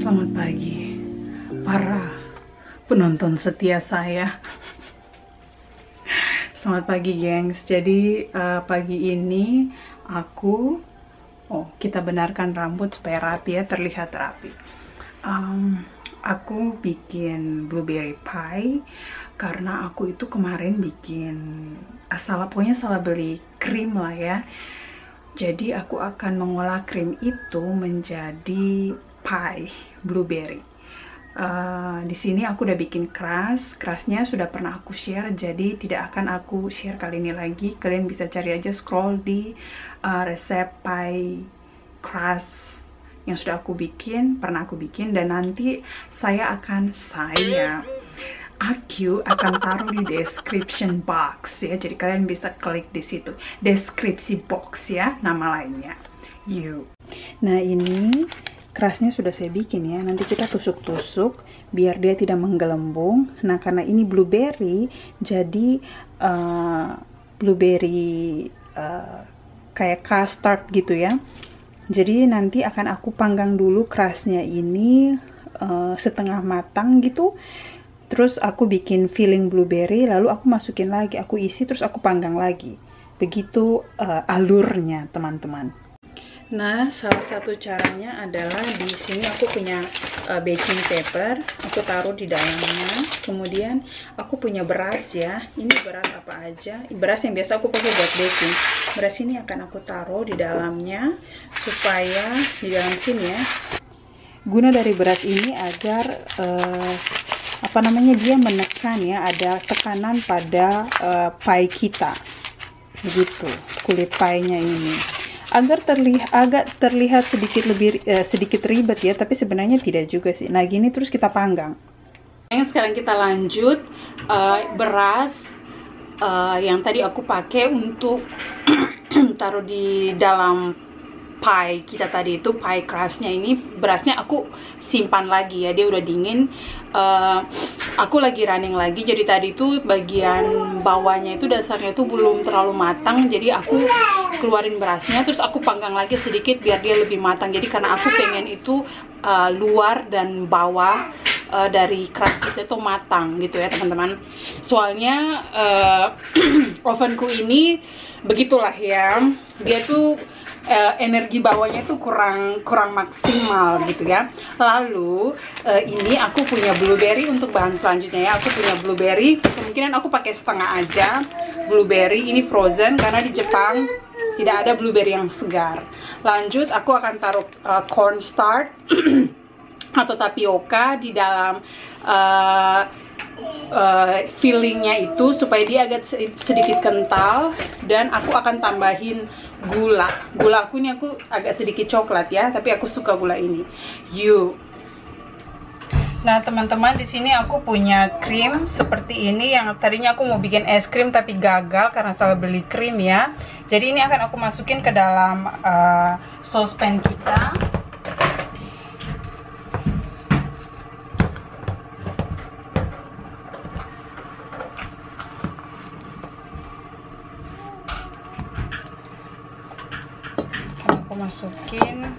Selamat pagi para penonton setia saya. Selamat pagi gengs. Jadi pagi ini kita benarkan rambut supaya rapi ya, terlihat rapi. Aku bikin blueberry pie karena aku itu kemarin bikin pokoknya salah beli krim lah ya. Jadi aku akan mengolah krim itu menjadi pie blueberry. Di sini aku udah bikin kerasnya sudah pernah aku share, jadi tidak akan aku share kali ini lagi. Kalian bisa cari aja, scroll di resep pie keras yang sudah pernah aku bikin, dan nanti aku akan taruh di description box ya, jadi kalian bisa klik di situ, deskripsi box ya, nama lainnya. Nah, ini kerasnya sudah saya bikin ya, nanti kita tusuk-tusuk biar dia tidak menggelembung. Nah, karena ini blueberry, jadi blueberry kayak custard gitu ya. Jadi nanti akan aku panggang dulu kerasnya ini setengah matang gitu. Terus aku bikin filling blueberry, lalu aku masukin lagi, aku isi, terus aku panggang lagi. Begitu alurnya teman-teman. Nah, salah satu caranya adalah di sini aku punya baking paper, aku taruh di dalamnya. Kemudian aku punya beras ya. Ini beras apa aja? Beras yang biasa aku pakai buat baking. Beras ini akan aku taruh di dalamnya supaya di dalam sini ya. Guna dari beras ini agar dia menekan ya, ada tekanan pada pie kita. Begitu, kulit pie-nya ini. Agar agak terlihat sedikit ribet ya, tapi sebenarnya tidak juga sih. Nah, gini terus kita panggang. Sekarang kita lanjut beras yang tadi aku pakai untuk taruh di dalam pie kita tadi itu, pie crustnya ini. Berasnya aku simpan lagi ya, dia udah dingin. Aku lagi running lagi, jadi tadi itu bagian bawahnya itu dasarnya itu belum terlalu matang, jadi aku keluarin berasnya, terus aku panggang lagi sedikit biar dia lebih matang. Jadi karena aku pengen itu luar dan bawah dari crust kita itu matang gitu ya teman-teman. Soalnya ovenku ini begitulah ya, dia tuh energi bawahnya itu kurang maksimal gitu ya. Lalu ini aku punya blueberry untuk bahan selanjutnya ya. Aku punya blueberry, kemungkinan aku pakai setengah aja blueberry. Ini frozen karena di Jepang tidak ada blueberry yang segar. Lanjut aku akan taruh cornstarch atau tapioka di dalam fillingnya itu supaya dia agak sedikit kental. Dan aku akan tambahin gula aku ini aku agak sedikit coklat ya, tapi aku suka gula ini. Nah teman-teman, di sini aku punya krim seperti ini, yang tadinya aku mau bikin es krim tapi gagal karena salah beli krim ya. Jadi ini akan aku masukin ke dalam saucepan kita. Masukin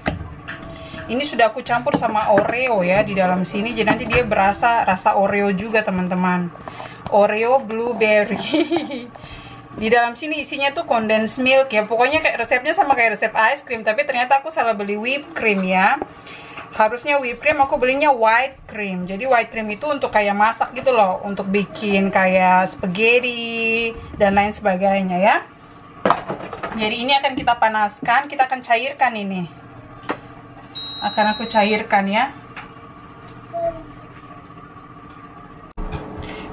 ini, sudah aku campur sama Oreo ya di dalam sini, jadi nanti dia berasa rasa Oreo juga teman-teman. Oreo blueberry. Di dalam sini isinya tuh condensed milk ya, pokoknya kayak resepnya sama kayak resep ice cream, tapi ternyata aku salah beli whipped cream ya. Harusnya whipped cream, aku belinya white cream. Jadi white cream itu untuk kayak masak gitu loh, untuk bikin kayak spaghetti dan lain sebagainya ya. Jadi ini akan kita panaskan, kita akan cairkan ini. Akan aku cairkan ya.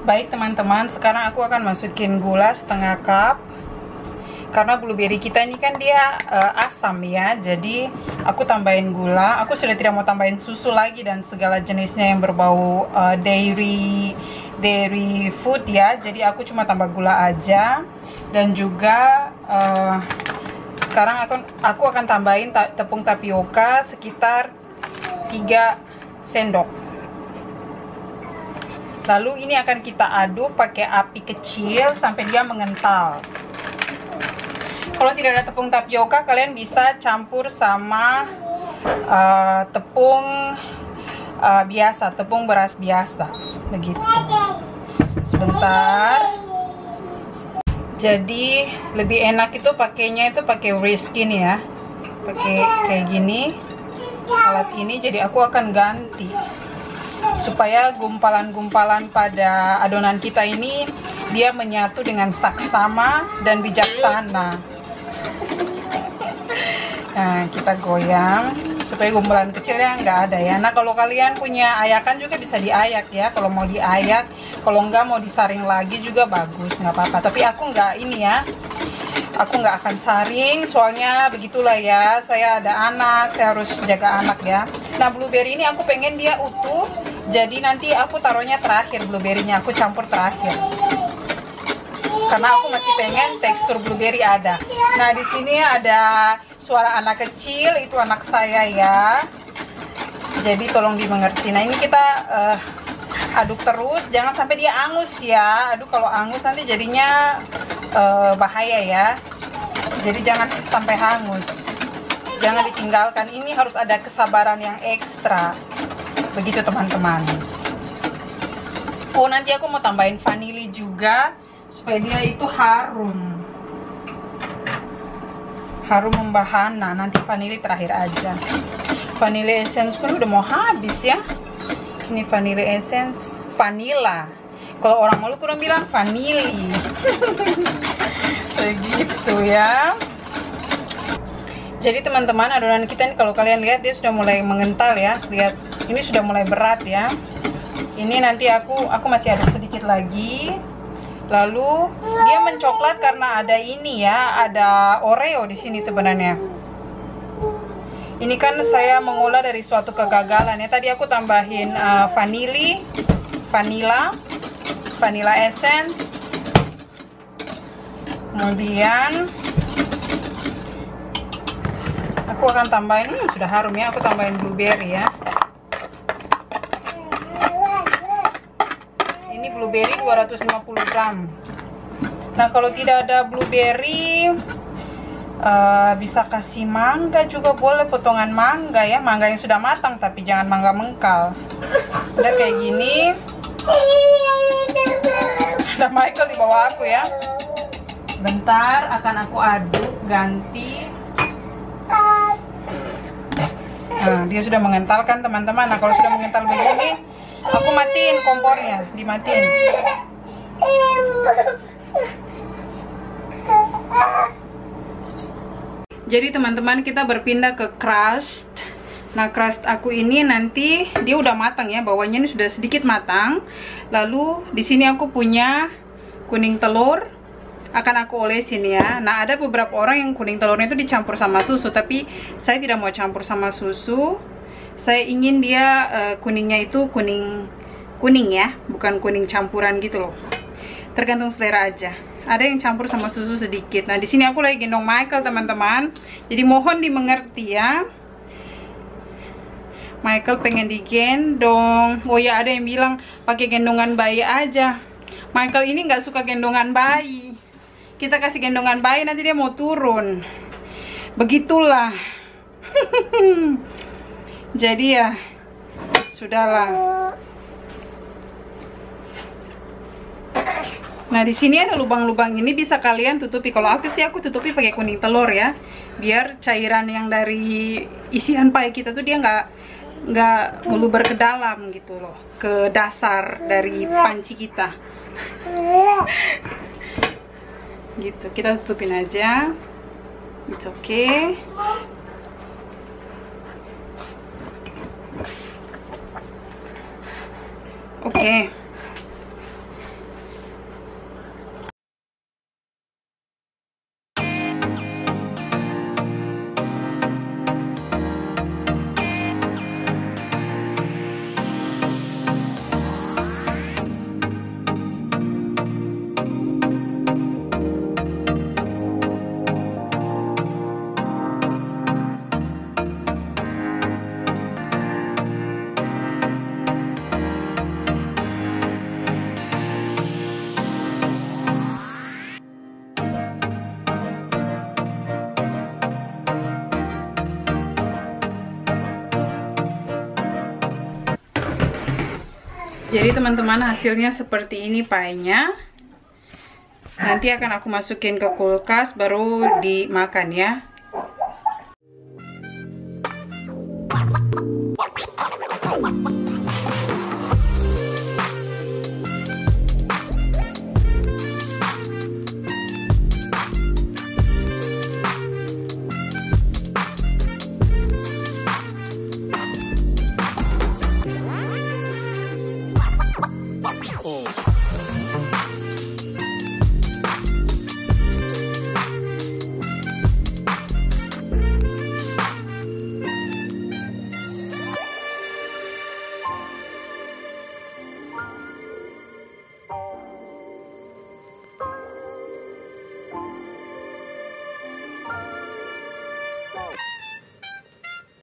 Baik teman-teman, sekarang aku akan masukin gula setengah cup. Karena blueberry kita ini kan dia asam ya, jadi aku tambahin gula. Aku sudah tidak mau tambahin susu lagi dan segala jenisnya yang berbau dairy food ya. Jadi aku cuma tambah gula aja. Dan juga sekarang aku akan tambahin tepung tapioka sekitar 3 sendok. Lalu ini akan kita aduk pakai api kecil sampai dia mengental. Kalau tidak ada tepung tapioka, kalian bisa campur sama tepung biasa, tepung beras biasa, begitu. Sebentar. Jadi lebih enak itu pakainya itu pakai Riskin ya, pakai kayak gini alat ini. Jadi aku akan ganti supaya gumpalan-gumpalan pada adonan kita ini dia menyatu dengan saksama dan bijaksana. Nah, kita goyang supaya gumpalan kecilnya nggak ada ya. Nah, kalau kalian punya ayakan juga bisa diayak ya, kalau mau diayak. Kalau nggak mau disaring lagi juga bagus, nggak apa-apa. Tapi aku nggak ini ya, aku nggak akan saring, soalnya begitulah ya. Saya ada anak, saya harus jaga anak ya. Nah, blueberry ini aku pengen dia utuh, jadi nanti aku taruhnya terakhir, blueberrynya aku campur terakhir. Karena aku masih pengen tekstur blueberry ada. Nah, di sini ada suara anak kecil, itu anak saya ya. Jadi tolong dimengerti. Nah, ini kita aduk terus, jangan sampai dia angus ya. Aduk, kalau angus nanti jadinya bahaya ya. Jadi jangan sampai hangus, jangan ditinggalkan. Ini harus ada kesabaran yang ekstra, begitu teman-teman. Oh, nanti aku mau tambahin vanili juga supaya dia itu harum membahana. Nanti vanili terakhir aja. Vanilla essence pun udah mau habis ya. Ini vanilla essence, vanilla. Kalau orang Maluku kurang bilang vanili. Begitu ya. Jadi teman-teman, adonan kita ini kalau kalian lihat dia sudah mulai mengental ya. Lihat, ini sudah mulai berat ya. Ini nanti aku masih aduk sedikit lagi. Lalu dia mencoklat karena ada ini ya, ada Oreo di sini sebenarnya. Ini kan saya mengolah dari suatu kegagalan ya. Tadi aku tambahin vanilla essence. Kemudian aku akan tambahin, sudah harum ya, aku tambahin blueberry ya. Ini blueberry 250 gram. Nah, kalau tidak ada blueberry, bisa kasih mangga juga boleh, potongan mangga ya, mangga yang sudah matang tapi jangan mangga mengkal. Udah kayak gini. Ada Michael di bawah aku ya. Sebentar akan aku aduk, ganti. Nah, dia sudah mengental kan teman-teman. Nah, kalau sudah mengental begini, aku matiin kompornya, dimatiin. Jadi teman-teman, kita berpindah ke crust. Nah, crust aku ini nanti dia udah matang ya, bawahnya ini sudah sedikit matang. Lalu di sini aku punya kuning telur, akan aku olesin ya. Nah, ada beberapa orang yang kuning telurnya itu dicampur sama susu, tapi saya tidak mau campur sama susu. Saya ingin dia kuningnya itu kuning ya, bukan kuning campuran gitu loh. Tergantung selera aja. Ada yang campur sama susu sedikit. Nah, di sini aku lagi gendong Michael, teman-teman. Jadi mohon dimengerti ya. Michael pengen digendong. Oh ya, ada yang bilang pakai gendongan bayi aja. Michael ini nggak suka gendongan bayi. Kita kasih gendongan bayi nanti dia mau turun. Begitulah. Jadi ya, sudahlah. Nah, di sini ada lubang-lubang ini bisa kalian tutupi. Kalau aku sih aku tutupi pakai kuning telur ya, biar cairan yang dari isian pie kita tuh dia nggak meluber ke dalam gitu loh, ke dasar dari panci kita. Gitu, kita tutupin aja. It's okay. Oke. Jadi teman-teman, hasilnya seperti ini pie-nya. Nanti akan aku masukin ke kulkas baru dimakan ya.